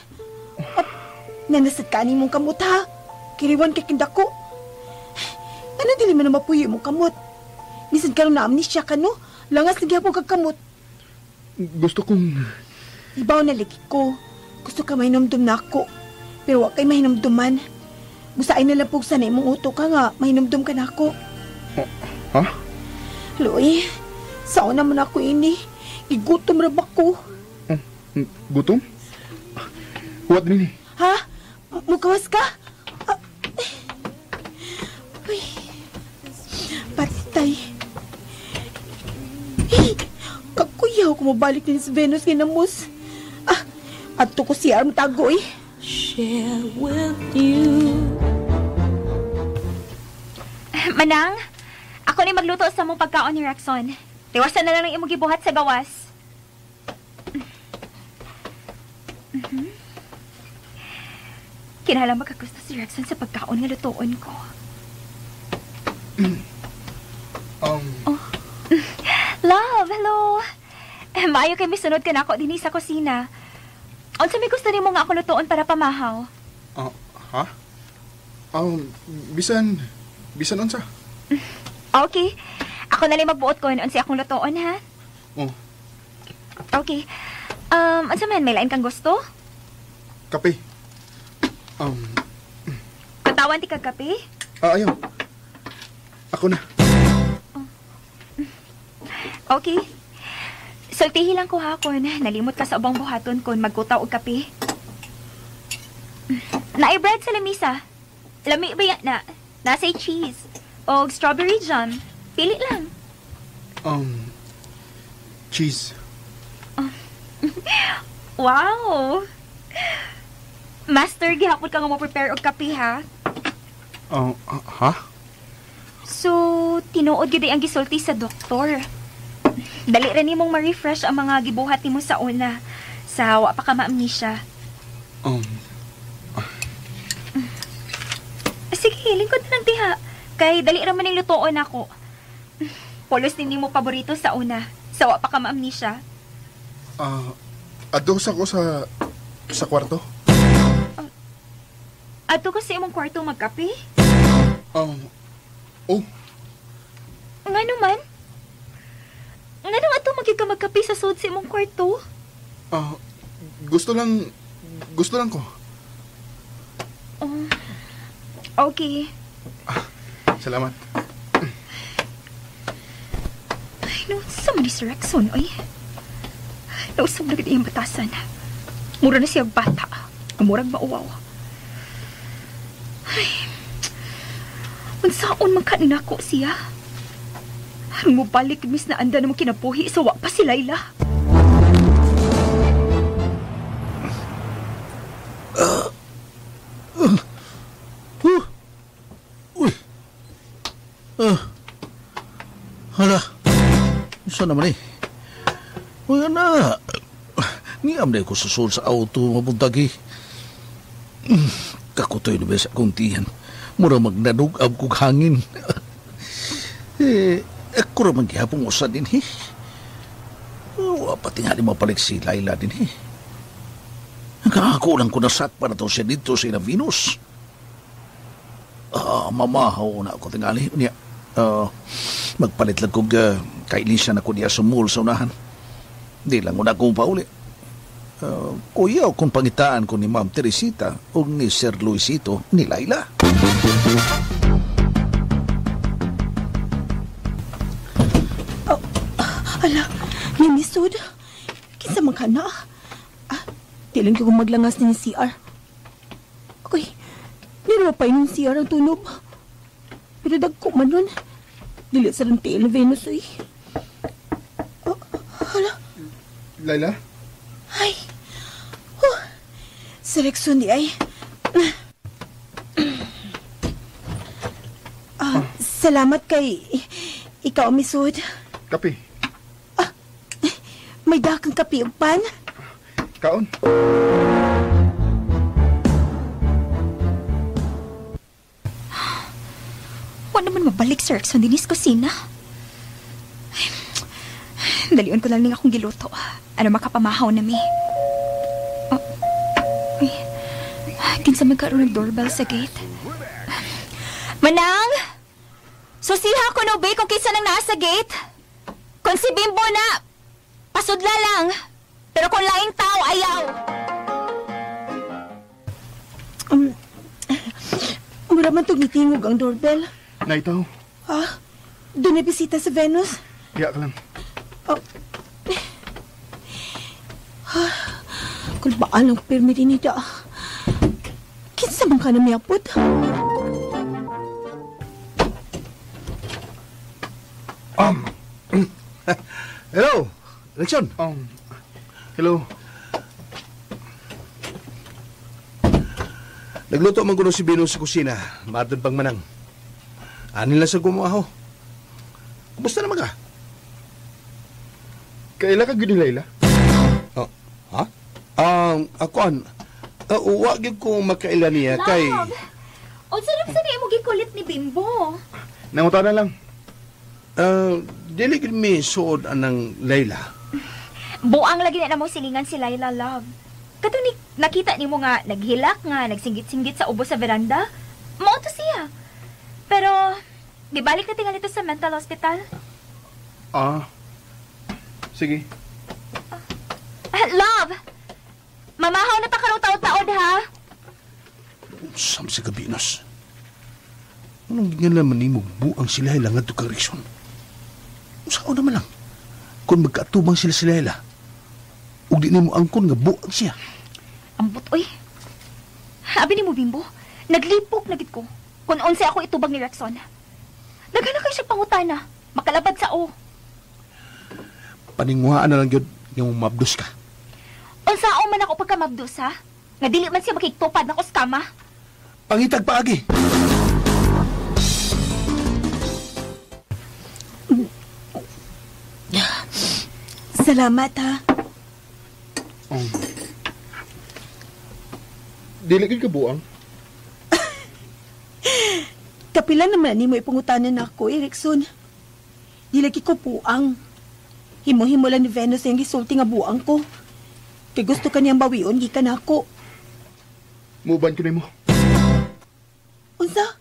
Nanasad ka ni mong kamot, ha? Kiriwan kay kindako. Ano dili man na mapuyo mong kamot? Bisan ka na amnesia ka, no? Langas na gyapon kag kamot. Gusto kong... Ibaw na lagi ko. Gusto ka mahinumdum na ako. Pero wag kay mahinumduman. Busain na lang po sana imong uto ka nga. Mahinumdum ka na ako. Ha? Loy, saan naman ako ini? Igutom ra ba ko? Gutom? Huwag nini. Ha? Mugawas ka? Uy. Patay. Kakuyaw ko mabalik din sa Venus ginamos. Ato ko si Arm tago, eh. Share with you. Manang, ako ni magluto sa mong pagkaon ni Rexon. Tiwasan na lang ng imong gibuhat sa gawas. Kinala magkagusto si Rexon sa pagkaon nga lutoon ko. Love, hello. Maayo kay misunod ka na ako din sa kusina. Unsa may gusto nimo nga ako lutoon para pamahaw? Ha? Bisan unsa? Okay. Ako na lang magbuot ko unsa akong lutoon, ha? Okay. Unsa man, may lain kang gusto? Kape. Katawan ti kag kape? Ayaw. Ako na. Okay. Sultihi lang ko hakon. Nalimot ka sa ubang buhaton kung magkutaw og kape. Naay-bread sa lamisa. Lami ba yan na? Nasa'y cheese. O strawberry jam. Pili lang. Cheese. Wow! Master, gihapon ka nga mo prepare og kape, ha? Ha? So, Pero tinuod gyud ang gisulti sa doktor. Dali ra nimong ma-refresh ang mga gibuhat nimo sa una. Sa wa pa ka ma-amnesia. Sige, lingkod na lang diha. Kay dali ra man ning lutoon ako. Polos din nimo paborito sa una. Sa wa pa ka ma-amnesia. Ados ako sa kwarto. Ato ka sa imong kwarto magkape? Oh. Nga naman? Nga naman ato ka magkape sa sud sa imong kwarto? Gusto lang ko. Okay. Salamat. Ay, sa man ni Sir Rexon, ay. Nausap na gid iyang batasan. Mura na siya bata. Murag mauwaw. Ay, unsaon man kanin ako siya? Harang mo balik mis na anda namang kinapuhi sa wa pa si Layla. Hala, saan naman Uy, na. Ngiyam na ko susul sa auto mabuntagi. Kakutoy na ba sa kuntihan? Mura magnanugab kong hangin. Ako raman gihapong usa din, pati nga di mapalik si Layla din, Nakakulang ko na sak para to siya dito sa ina Venus. Mamahaw na ako tingali. Magpalit lang kong kailisan ako niya sa mall sa unahan. Di lang ko na akong pauli. Kuya, kung pangitaan ko ni Ma'am Teresita o ni Sir Luisito ni Layla. Ala, nimisod. Kinsa man ka na? Tilang ko maglangas ni CR. Okay, niro pa yung CR ang tunob. Pero dagko man nun. Dili sa lang tail Venus, ay. Hala. Layla? Ay. Seleksyon di ay. Salamat kay ikaw, misod. Kape. May dakang kape ug pan. Kaon. Wa naman mabalik sa Rexon dinis kusina. Dalion ko lang ning akong giluto. Ano makapamahaw na mi. Kinsa magkaroon ng doorbell sa gate. Manang! Susiha ko no, bay, kung kinsa nang nasa gate. Kung si Bimbo na, pasudla lang. Pero kung laing tao, ayaw. Mura man itong nitingog ang doorbell. Naitaw. Doon na bisita sa Venus? Kaya ka lang. Kulbaan ang pirmi din ito. Kinsa man ka na miyapot? Hello, Rexon. Hello. Nagluto man ko si Venus sa kusina. Maadun pang manang. Anin lang sa gumaho. Kumusta naman ka? Kaila ka gini, Layla? Huwag yung kong makaila niya kay... Love! O sarap sa niya mo gikulit ni Bimbo. Nanguta na lang. Dili gid mi suod anang Layla. Buang lagi na mo silingan si Layla, love. Katong nakita ni mo nga naghilak nga nagsinggit-singgit sa ubo sa veranda. Mao to siya. Pero gibalik na tingali to sa mental hospital. Sige. Love! Mamahaw na ta karong taod-taod, ha? Sam si Gabinos. Anong ganyan naman ni mo buang sila ilang ato koreksyon? Saan naman lang? Kung magkatubang sila sila ila, ug di ni mo angkon nga buang siya. Ambot, oy. Abi ni mo, Bimbo, naglipok na gid ko. Kung unsa ako itubag ni Rexon. Nagana kayo siya pangutana. Makalabad sa o. Paninguhaan na lang yun yung mabdos ka. Unsaon man ako pagkamabdos, ha? Nga dili man siya makikitupad ng kuskama. Pangitag paagi. Salamat, ha? Dili gid ka buang. Kapila naman ni mo ipangutanan ako, Erickson. Di lagi ko buang. Himo-himo lang ni Venus yung gisulti nga buang ko. Kay gusto ka niyang bawion, gikan ako. Muban ko nimo. Unsa?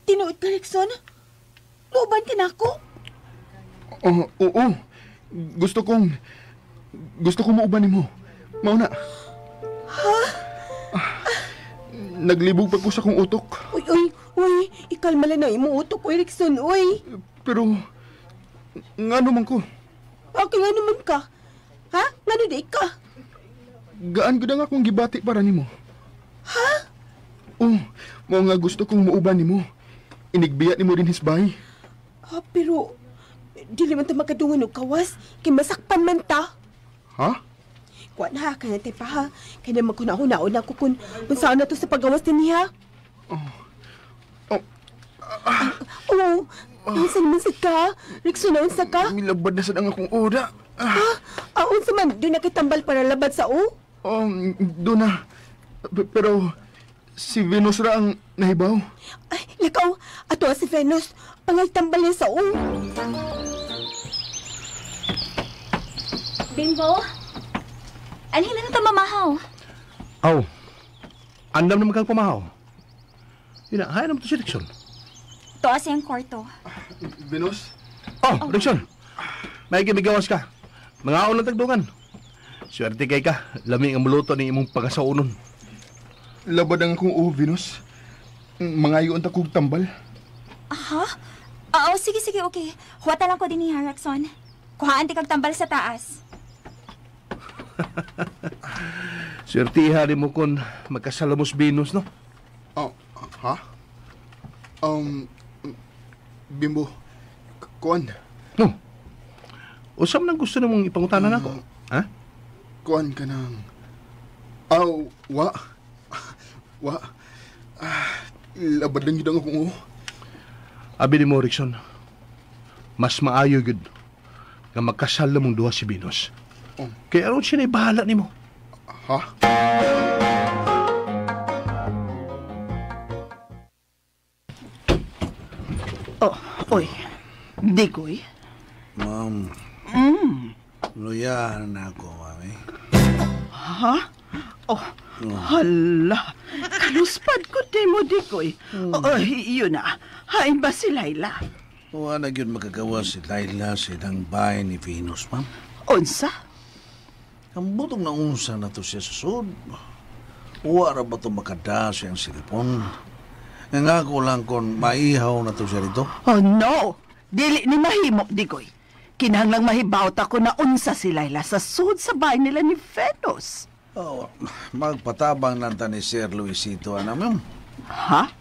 Tinuod ka, Erickson? Luban ka na ako? Oo. Gusto kong muuban nimo. Mao na. Ha? Naglibog pa ko sa kong utok. Uy, ikalma lang na imo utok ko, Erickson, uy. Pero, ngano man ko? Okay, nga naman ka. Ha? Ngano di ka? Gaan ko na nga akong gibati para nimo. Ha? Mao nga gusto kong muuban nimo. Inigbiyat nimo din hisbay. Pero, dili man ta makadungan og kawas, kay masakpan man ta. Ha? Kuan ha, kaya tayo pa ha. Kaya naman ko nauna ako kung saan na to sa paggawas din niya. Oo. Unsa naman sad ka? Rickson, unsa ka? Milabad na sad ang akong oda. Unsa man, doon na kitambal para labad sa o? Doon na. Pero, si Venus ra ang nahibaw. Ay, lakaw. Ato si Venus. Pangagtambal niya sa o. Bimbo? Anhin na ito mamahaw? Aw, andam naman kang pamahaw. Yun na, hayaan naman ito si Rickson. Tuas yung kwarto. Venus? Rickson, may gimigawas ka. Mga lang tagdungan. Swerte kay ka, lami ang muluto ni imong pagasaunon. Labad ang akong Venus. Mangayoon ta kong tambal. Aha? Oo, sige, okay. Huwata lang ko din ni Rickson. Kuhaan di kag tambal sa taas. Swertiha rin mo kung magkasalamos Venus, no? Ha? Bimbo, kuan? No. Usam nang gusto namong ipangutanan ako, ha? Kuan ka nang... Wa. Labad lang yun ang akong Abi ni mo, Rickson, mas maayo yun nga magkasal mong duha si Venus. Kaya aron siya na ibahala ni mo. Ha? Oy. Digoy. Ma'am. Luya na ako, mami. Ha? Hala. Kaluspad ko di mo, Digoy. Yun na. Hain ba si Laila? Wala yun magagawa si Laila sa idang bahay ni Venus, ma'am. Unsa? Ang butong na unsa na to siya sa sud. Wala ba ito makada siyang silipon? Nga ko lang kung maihaw na to siya rito. No! Dili ni mahimo, Digoy. Kinahanglang mahibawt ako na unsa si Laila sa sud sa bahay nila ni Venus. Magpatabang nanta ni Sir Luisito, ma'am. Ha?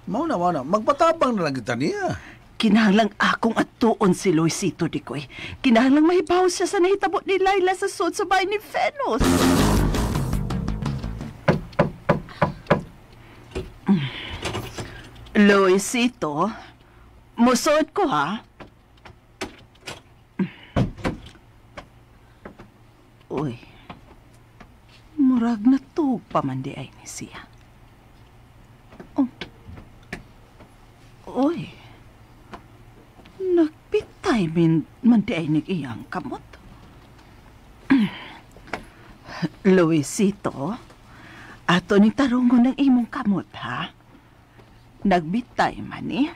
Mauna. Magpatabang na lang kita niya. Kinahanglang akong atuon si Luisito, Digoy. Kinahanglang mahibaw siya sa nahitabo ni Laila sa sud sa bahay ni Venus. Luisito, musod ko, ha? Uy, murag na tug pa man di ay ni siya. Uy, nagpitay man di ay ni iyang kamot. Luisito, ato ni tarungon ng imong kamot, ha? Nagbitay man eh.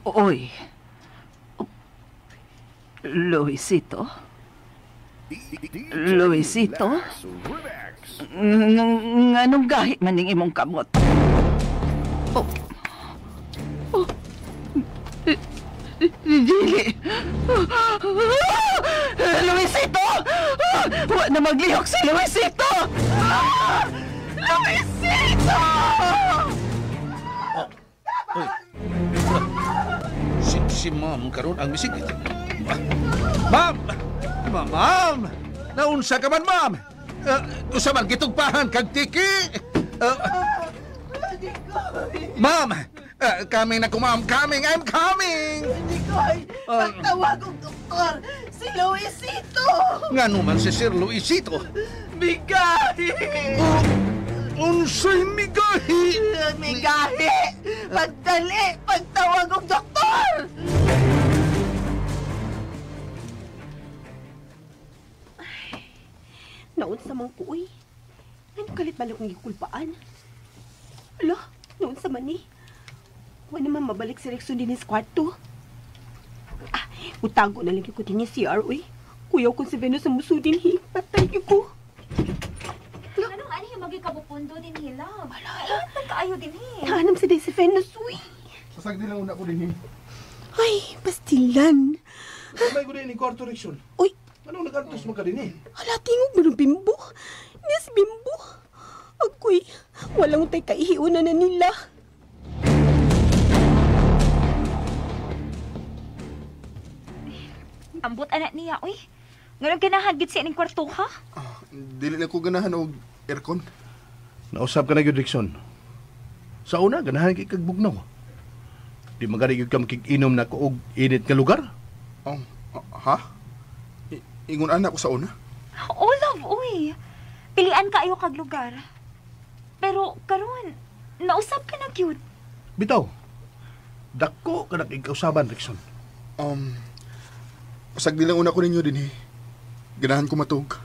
Oy. Luisito? Nganong gahi man ning imong kamot? Dili. Luisito! Wa na maglihok si Luisito! Luisito! Si Ma'am karon ang misig. Ma'am! Ma'am! Naunsa ka man, Ma'am? Usa man gitugpahan kag tiki. Ma'am! Coming na ko, ma'am. Coming! I'm coming! Tikoy, pagtawag ang doktor, si Luisito! Nga naman si Sir Luisito. Migahi! Unsay migahi! Migahi! Pagdali! Pagtawag ang doktor! Naon sa mga kuoy. Ano kalit balik ng ikulpaan? Ala, naon sa mani. Huwag naman mabalik si Rexon din sa kwarto. Utago na lang ko din niya CR, uy. Kuyaw ko si Venus sa muso din, hi. Patay ko. Anong ano yung magikabupundo din hila? Pagkaayo din hi. Naanam sa day si Venus, uy. Sasagdi lang una ko din. Ay, pastilan. May ko din ni kwarto Rexon. Uy, Anong nag-artos mo ka din eh? hala, tingog mo ng bimbo. Yes, bimbo. Agoy, walang tay kaihiunan na nila. Ambot anak niya, uy. Ngayon kinahagit siya ng kwarto, ha? Dili na ko ganahan og aircon. Nausap ka na yun, Rickson. Sa una, ganahan kay kagbugnaw. Di magari yun ka makik-inom na ko og init ka lugar. Ha? Ingon anak ko sa una? Oh, love, uy. Pilian ka ayo kag lugar. Pero, karon, nausap ka na cute. Bitaw, dako ka na kikausaban, Rickson. Pasagdi lang una ko ninyo din eh. Ganahan ko matug.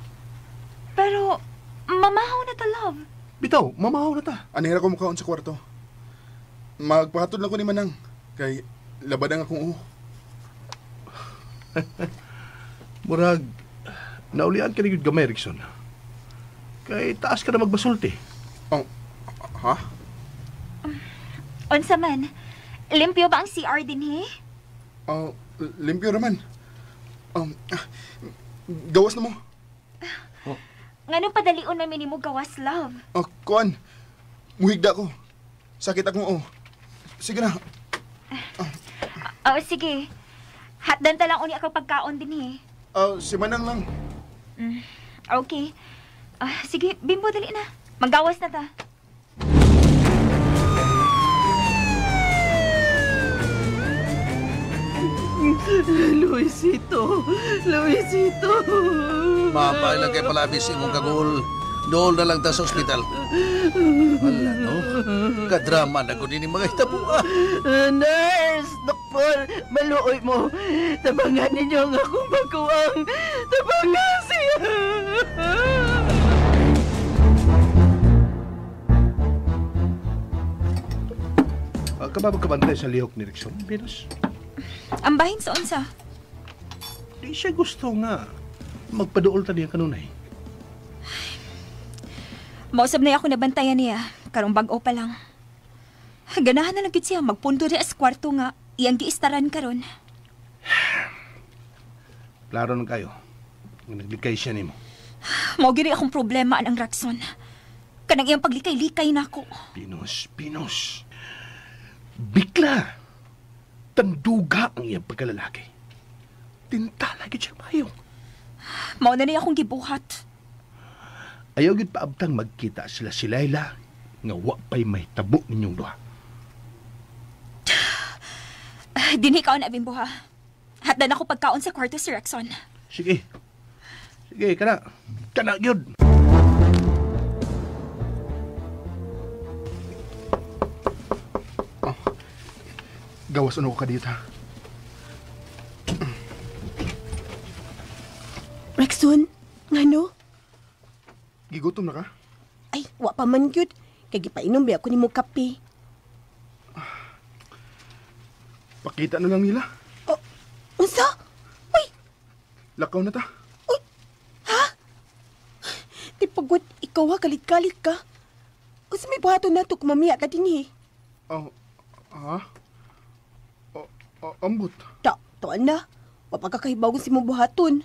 Pero, mamahaw na ta, love. Bitaw, mamahaw na ta. Anira ko mukhaon sa kwarto. Magpahatod lang ko ni Manang. Kay labadang akong uho. Murag, naulian ka na yun gamay, Rickson. Kay taas ka na magbasulti. Ha? Unsa man, limpyo ba ang CR din, he? Limpyo raman. Gawas na mo. Ngano padalion na minimo gawas, love? Kuan, muhigda ko. Sakit akong Sige na. Sige. Hatdan ta lang uni ako pagkaon din, he. Si Manang lang. Okay. Sige, Bimbo, dali na. Maggawas na ta. Luisito! Mapay lang kay palabis imong kagul. Dool na lang ta sa ospital. Wala, no? Kadrama na ko din yung mga hitabua. Nurse! Doktor! Maluoy mo! Tabangan ninyo ang akong baguang! Tabangan siya! Kababag-kabantay sa lihok ni Rickson, Venus. Ang bahin sa unsa? Di siya gusto nga magpaduol ta niya kanunay. Mausap na ako nabantayan niya. Karong bag-o pa lang. Ganahan na lang siya magpundo di as kwarto nga. Iyang giistaran karon. Klaro na kayo. Naglikay siya nimo. Mao giri akong problema ang Raxon. Kanang iyang paglikay-likay nako. Pinos. Bigla. Tanduga ang iyang pagkalalaki. Tintalagid siya mayo. Mao na niya akong gibuhat. Ayaw gid paabtang magkita sila si Layla nga wa pay may tabo ninyong duha. Dinhi kaon na Bimbo, ha. Hatdan ako pagkaon sa kwarto si Rexon. Sige, kana gyud. Gawas ano ko ka dito. Rexon, ngano? Gigutom na ka? Ay, wa pa man yun. Kaya gipainom ba ako ni mo kape. Pakita na lang nila. Unsa? Uy! Lakaw na ta. Uy! Ha? Di pagod, ikaw ha, kalit-kalit ka. Kasi may buhaton na to kumamiya ka din eh. Ha? Ambot. Tuan na. Wa pa kakahibagon si mo buhaton.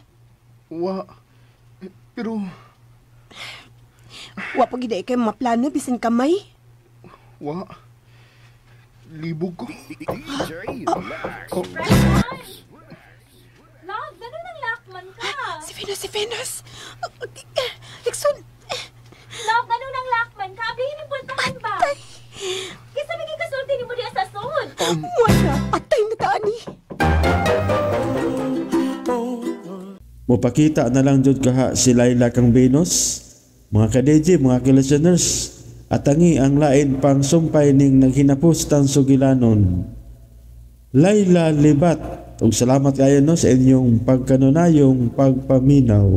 Pero... Wa pa gid kay mga plano bisan kamay. Libog ko. DJ, relax. Love, ganun ang lakman ka. Si Venus. Rexon. Love, ganun ang lakman ka. Ablihin yung bultahan ba? Kisa may kasulti ni mo di asaso. Wala, patay na taani. Mupakita na lang jud kaha si Laila kang Venus, mga ka-DJ, mga ka-listeners, at tangi ang lain pang sumpay ning naghinapos tang sugilanon. Laila Libat, ug salamat kayo no sa inyong pagkanunayong pagpaminaw.